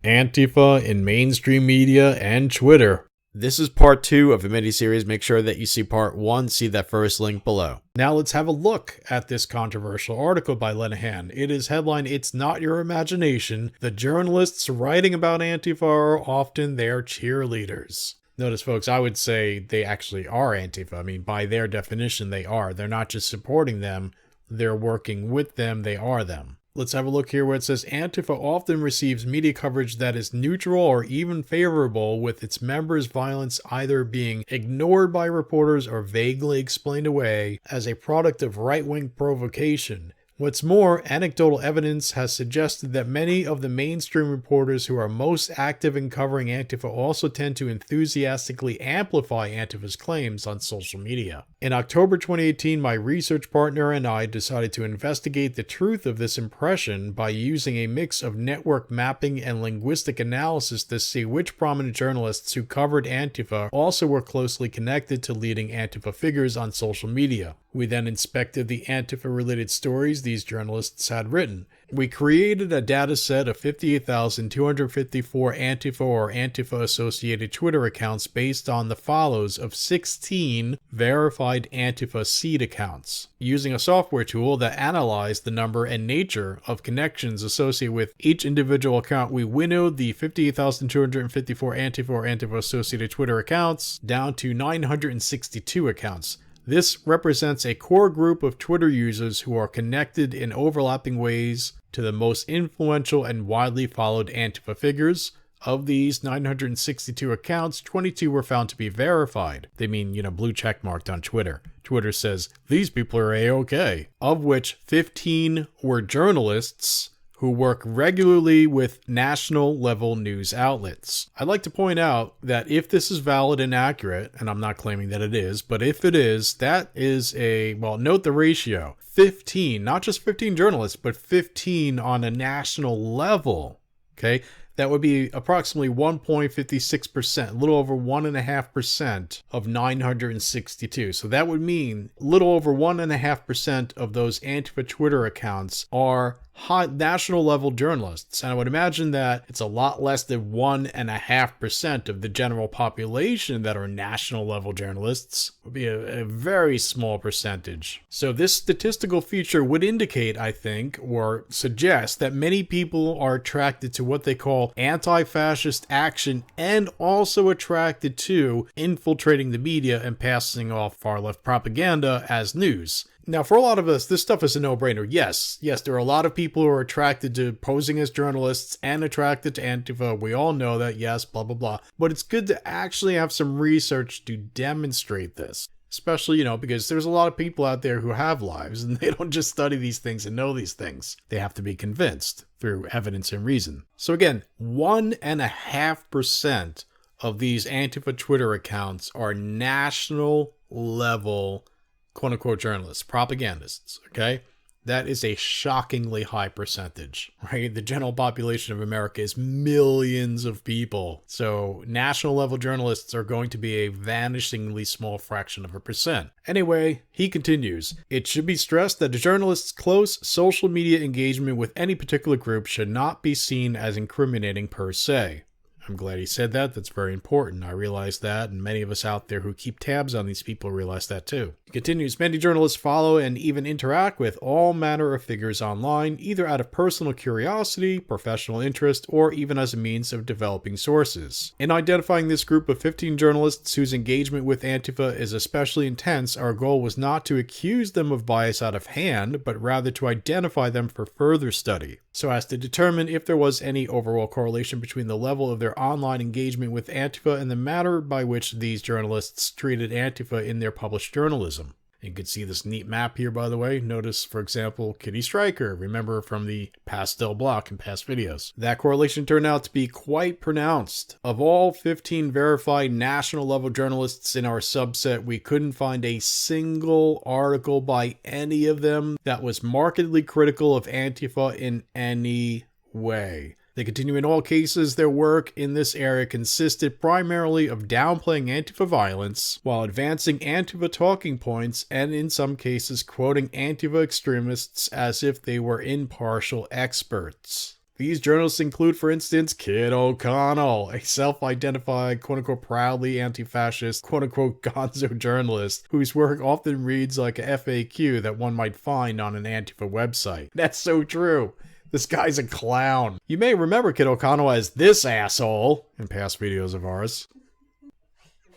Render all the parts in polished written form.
Antifa in mainstream media and Twitter. This is part 2 of a mini-series. Make sure that you see part 1. See that first link below. Now let's have a look at this controversial article by Lenahan. It is headlined, "It's Not Your Imagination. The journalists writing about Antifa are often their cheerleaders." Notice, folks, I would say they actually are Antifa. I mean, by their definition, they are. They're not just supporting them. They're working with them. They are them. Let's have a look here where it says Antifa often receives media coverage that is neutral or even favorable, with its members' violence either being ignored by reporters or vaguely explained away as a product of right-wing provocation. What's more, anecdotal evidence has suggested that many of the mainstream reporters who are most active in covering Antifa also tend to enthusiastically amplify Antifa's claims on social media. In October 2018, my research partner and I decided to investigate the truth of this impression by using a mix of network mapping and linguistic analysis to see which prominent journalists who covered Antifa also were closely connected to leading Antifa figures on social media. We then inspected the Antifa-related stories these journalists had written. We created a data set of 58,254 Antifa or Antifa-associated Twitter accounts based on the follows of 16 verified Antifa seed accounts. Using a software tool that analyzed the number and nature of connections associated with each individual account, we winnowed the 58,254 Antifa or Antifa-associated Twitter accounts down to 962 accounts. This represents a core group of Twitter users who are connected in overlapping ways to the most influential and widely followed Antifa figures. Of these 962 accounts, 22 were found to be verified. They mean, blue check marked on Twitter. Twitter says, these people are A-OK. Of which 15 were journalists who work regularly with national-level news outlets. I'd like to point out that if this is valid and accurate, and I'm not claiming that it is, but if it is, that is note the ratio. 15, not just 15 journalists, but 15 on a national level, okay? That would be approximately 1.56%, a little over 1.5% of 962. So that would mean a little over 1.5% of those Antifa Twitter accounts are high national level journalists. And I would imagine that it's a lot less than 1.5% of the general population that are national level journalists. It would be a very small percentage. So this statistical feature would indicate, I think, or suggest that many people are attracted to what they call anti-fascist action and also attracted to infiltrating the media and passing off far-left propaganda as news. Now, for a lot of us, this stuff is a no-brainer. Yes, there are a lot of people who are attracted to posing as journalists and attracted to Antifa. We all know that, yes, blah, blah, blah. But it's good to actually have some research to demonstrate this. Especially, because there's a lot of people out there who have lives and they don't just study these things and know these things. They have to be convinced through evidence and reason. So again, 1.5% of these Antifa Twitter accounts are national level quote-unquote journalists, propagandists, okay? That is a shockingly high percentage, right? The general population of America is millions of people. So national level journalists are going to be a vanishingly small fraction of a percent. Anyway, he continues, it should be stressed that a journalist's close social media engagement with any particular group should not be seen as incriminating per se. I'm glad he said that. That's very important. I realize that, and many of us out there who keep tabs on these people realize that too. He continues, many journalists follow and even interact with all manner of figures online, either out of personal curiosity, professional interest, or even as a means of developing sources. In identifying this group of 15 journalists whose engagement with Antifa is especially intense, our goal was not to accuse them of bias out of hand, but rather to identify them for further study, so as to determine if there was any overall correlation between the level of their online engagement with Antifa and the manner by which these journalists treated Antifa in their published journalism. You can see this neat map here, by the way. Notice, for example, Kitty Stryker. Remember from the pastel block in past videos. That correlation turned out to be quite pronounced. Of all 15 verified national level journalists in our subset, we couldn't find a single article by any of them that was markedly critical of Antifa in any way. They continue, in all cases, their work in this area consisted primarily of downplaying Antifa violence while advancing Antifa talking points and in some cases quoting Antifa extremists as if they were impartial experts. These journalists include, for instance, Kid O'Connell, a self-identified, quote-unquote, proudly anti-fascist, quote-unquote, gonzo journalist whose work often reads like a FAQ that one might find on an Antifa website. That's so true. This guy's a clown. You may remember Kid O'Connell as this asshole in past videos of ours.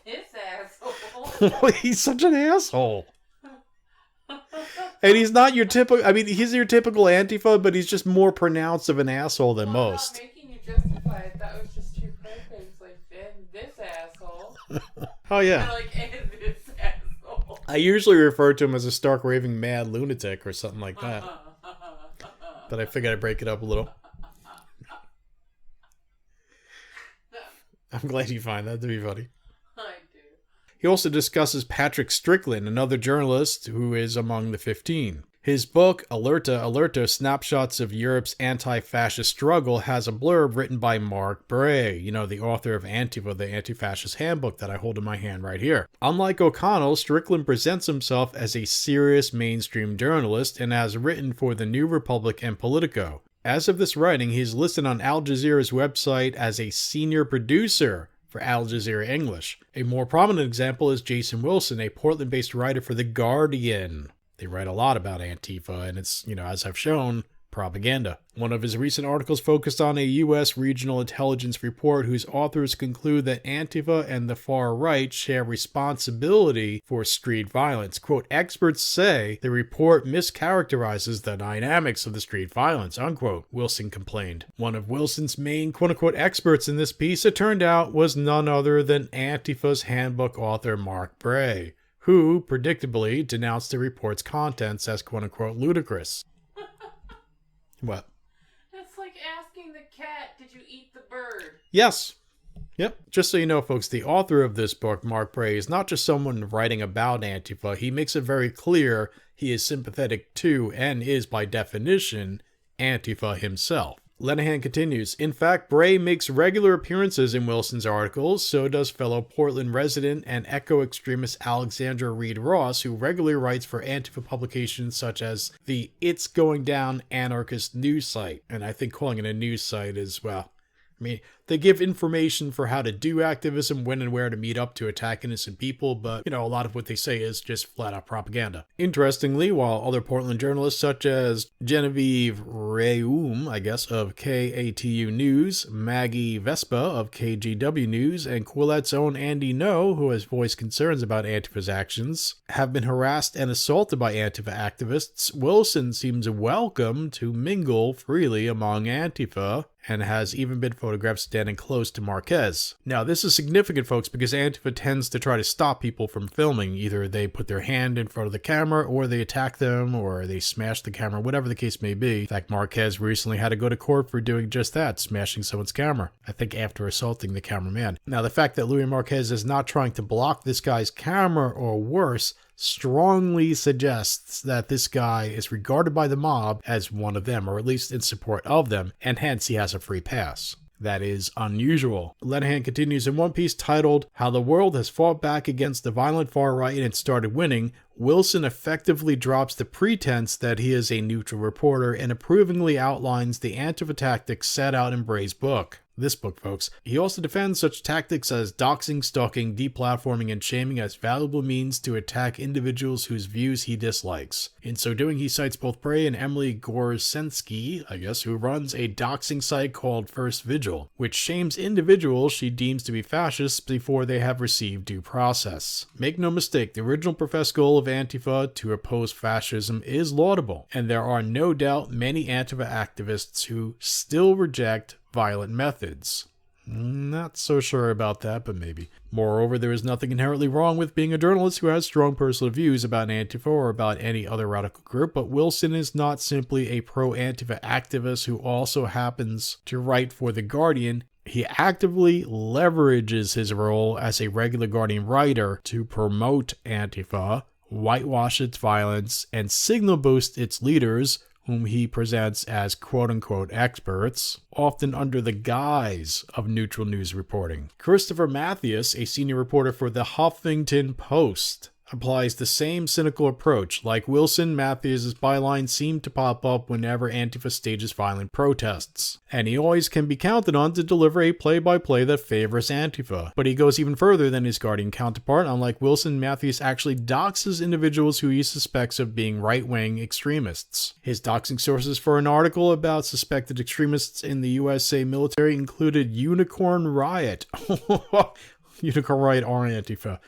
This asshole? He's such an asshole. And he's not your typical, I mean, he's your typical Antifa, but he's just more pronounced of an asshole than most. I'm not making you justify it. That was just too perfect. Like, and this asshole. Oh, yeah. Like, and this asshole. I usually refer to him as a stark raving mad lunatic or something like that. But I figured I'd break it up a little. I'm glad you find that to be funny. I do. He also discusses Patrick Strickland, another journalist who is among the 15. His book, Alerta, Snapshots of Europe's Anti-Fascist Struggle, has a blurb written by Mark Bray, the author of Antifa, the Anti-Fascist Handbook that I hold in my hand right here. Unlike O'Connell, Strickland presents himself as a serious mainstream journalist and has written for The New Republic and Politico. As of this writing, he's listed on Al Jazeera's website as a senior producer for Al Jazeera English. A more prominent example is Jason Wilson, a Portland-based writer for The Guardian. They write a lot about Antifa, and it's, as I've shown, propaganda. One of his recent articles focused on a U.S. regional intelligence report whose authors conclude that Antifa and the far right share responsibility for street violence. Quote, experts say the report mischaracterizes the dynamics of the street violence, unquote, Wilson complained. One of Wilson's main quote-unquote experts in this piece, it turned out, was none other than Antifa's handbook author Mark Bray, who, predictably, denounced the report's contents as quote-unquote ludicrous. What? It's like asking the cat, did you eat the bird? Yes. Yep. Just so you know, folks, the author of this book, Mark Bray, is not just someone writing about Antifa. He makes it very clear he is sympathetic to, and is by definition, Antifa himself. Lenihan continues, in fact, Bray makes regular appearances in Wilson's articles, so does fellow Portland resident and eco-extremist Alexandra Reed Ross, who regularly writes for Antifa publications such as the It's Going Down anarchist news site. And I think calling it a news site is, well, I mean, they give information for how to do activism, when and where to meet up to attack innocent people, but, a lot of what they say is just flat-out propaganda. Interestingly, while other Portland journalists such as Genevieve Reum, of KATU News, Maggie Vespa of KGW News, and Quillette's own Andy No, who has voiced concerns about Antifa's actions, have been harassed and assaulted by Antifa activists, Wilson seems welcome to mingle freely among Antifa, and has even been photographed standing close to Marquez. Now, this is significant, folks, because Antifa tends to try to stop people from filming. Either they put their hand in front of the camera, or they attack them, or they smash the camera, whatever the case may be. In fact, Marquez recently had to go to court for doing just that, smashing someone's camera. I think after assaulting the cameraman. Now, the fact that Louis Marquez is not trying to block this guy's camera, or worse, strongly suggests that this guy is regarded by the mob as one of them, or at least in support of them, and hence he has a free pass. That is unusual. Lenihan continues in one piece titled, How the World Has Fought Back Against the Violent Far Right and Started Winning, Wilson effectively drops the pretense that he is a neutral reporter and approvingly outlines the Antifa tactics set out in Bray's book. This book, folks. He also defends such tactics as doxing, stalking, deplatforming, and shaming as valuable means to attack individuals whose views he dislikes. In so doing, he cites both Bray and Emily Gorsensky, who runs a doxing site called First Vigil, which shames individuals she deems to be fascists before they have received due process. Make no mistake, the original professed goal of Antifa to oppose fascism is laudable, and there are no doubt many Antifa activists who still reject violent methods. Not so sure about that, but maybe. Moreover, there is nothing inherently wrong with being a journalist who has strong personal views about Antifa or about any other radical group, but Wilson is not simply a pro-Antifa activist who also happens to write for The Guardian. He actively leverages his role as a regular Guardian writer to promote Antifa, whitewash its violence, and signal boost its leaders, whom he presents as quote-unquote experts, often under the guise of neutral news reporting. Christopher Mathias, a senior reporter for the Huffington Post, applies the same cynical approach. Like Wilson, Matthews' bylines seem to pop up whenever Antifa stages violent protests, and he always can be counted on to deliver a play-by-play that favors Antifa. But he goes even further than his Guardian counterpart. Unlike Wilson, Matthews actually doxes individuals who he suspects of being right-wing extremists. His doxing sources for an article about suspected extremists in the USA military included Unicorn Riot. Unicorn Riot or Antifa.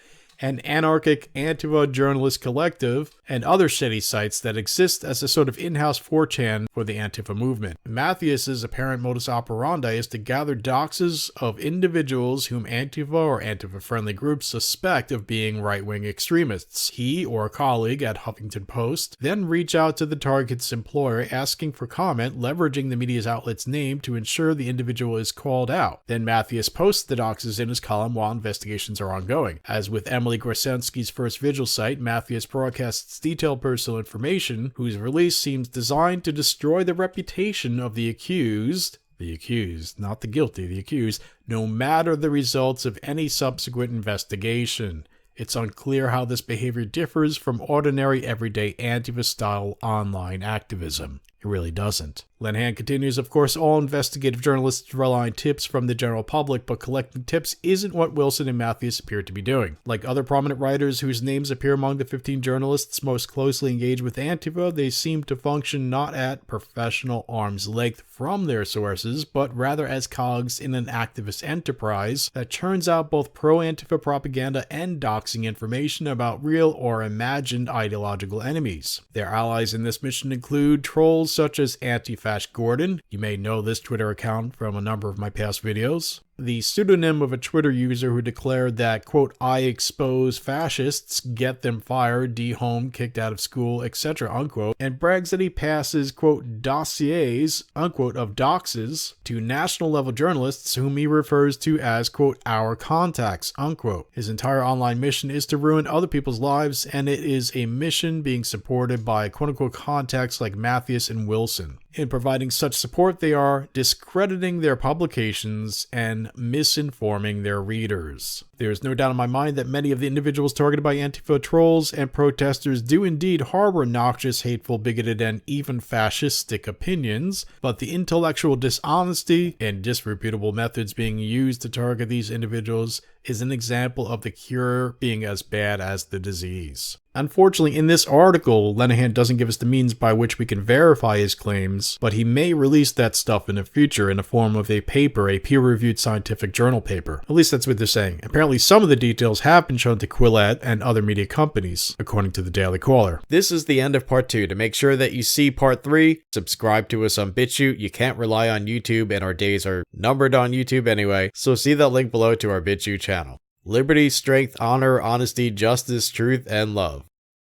An anarchic Antifa journalist collective, and other shady sites that exist as a sort of in-house 4chan for the Antifa movement. Matthews' apparent modus operandi is to gather doxes of individuals whom Antifa or Antifa-friendly groups suspect of being right-wing extremists. He or a colleague at Huffington Post then reach out to the target's employer asking for comment, leveraging the media's outlet's name to ensure the individual is called out. Then Matthews posts the doxes in his column while investigations are ongoing. As with Emily Grosensky's first vigil site, Matthews broadcasts detailed personal information whose release seems designed to destroy the reputation of the accused, not the guilty, the accused, no matter the results of any subsequent investigation. It's unclear how this behavior differs from ordinary, everyday Antifa-style online activism. It really doesn't. Lenihan continues, of course, all investigative journalists rely on tips from the general public, but collecting tips isn't what Wilson and Matthews appear to be doing. Like other prominent writers whose names appear among the 15 journalists most closely engaged with Antifa, they seem to function not at professional arm's length from their sources, but rather as cogs in an activist enterprise that churns out both pro-Antifa propaganda and doxing information about real or imagined ideological enemies. Their allies in this mission include trolls such as Antifa Gordon. You may know this Twitter account from a number of my past videos. The pseudonym of a Twitter user who declared that, quote, I expose fascists, get them fired, dehomed, kicked out of school, etc., unquote, and brags that he passes, quote, dossiers, unquote, of doxes to national level journalists whom he refers to as, quote, our contacts, unquote. His entire online mission is to ruin other people's lives, and it is a mission being supported by, quote unquote, contacts like Matthews and Wilson. In providing such support, they are discrediting their publications and misinforming their readers. There is no doubt in my mind that many of the individuals targeted by Antifa trolls and protesters do indeed harbor noxious, hateful, bigoted, and even fascistic opinions, but the intellectual dishonesty and disreputable methods being used to target these individuals is an example of the cure being as bad as the disease. Unfortunately, in this article, Lenihan doesn't give us the means by which we can verify his claims, but he may release that stuff in the future in the form of a paper, a peer-reviewed scientific journal paper. At least that's what they're saying. Apparently, some of the details have been shown to Quillette and other media companies, according to the Daily Caller. This is the end of part 2. To make sure that you see part 3, subscribe to us on BitChute. You can't rely on YouTube, and our days are numbered on YouTube anyway, so see that link below to our BitChute channel. Liberty, strength, honor, honesty, justice, truth, and love.